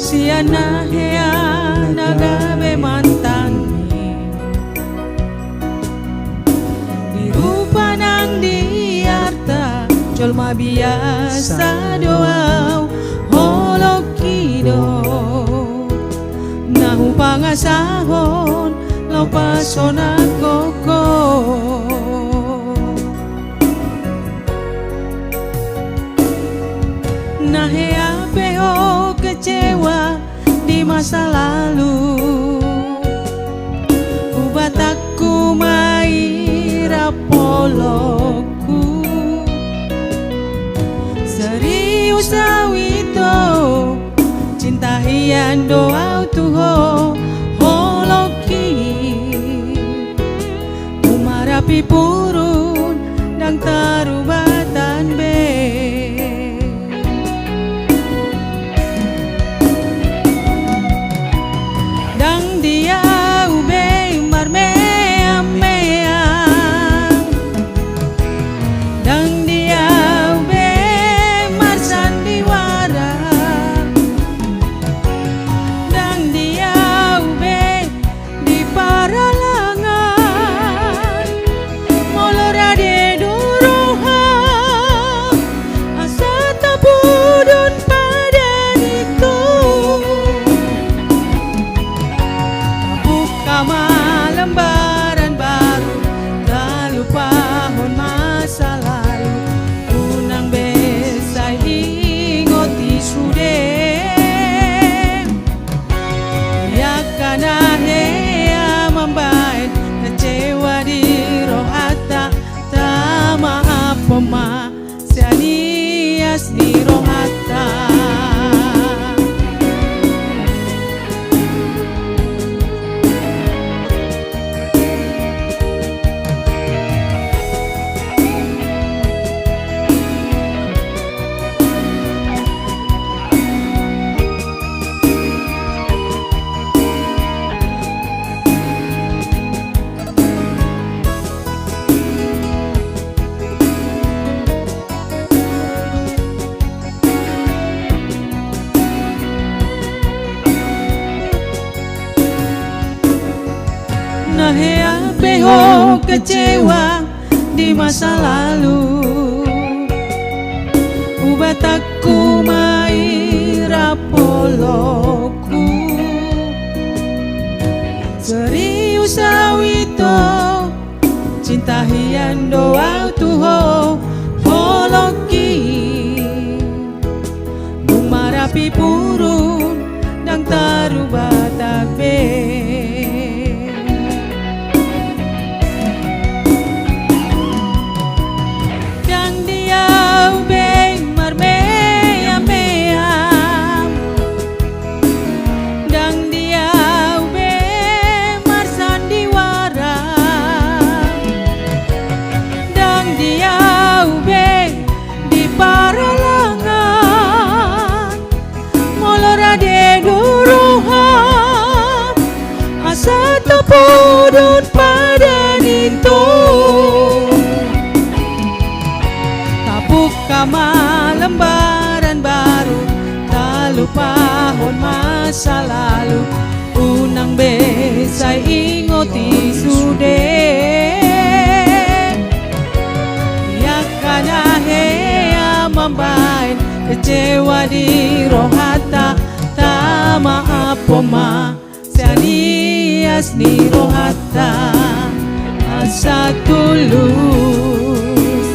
siana hea nagabe mantani dirupa nang diarta jolma biasa doau holokido nahu pangasahon lau pasona koko nahe apeho kecewa di masa lalu ubataku maira poloku serius awito cinta hian doa tuho holoki umarapi purun dan tarubatan be lembaran baru tak lupa hon masa lalu unang besai ingoti sude ya kana hea membaik kecewa di roh hata tak maaf pema sianias di roh hata nahe apeho kecewa di masa lalu ubataku maira poloku serius awito cinta hian doa tuho holoki umarapi purun dan tarubatak be podon pada nito tapuk kama lembaran baru tak lupa hon masa lalu unang besai ingoti sude ya kana hea membaik kecewa di roh hata tak maaf pema sianias ni roh hata asa tulus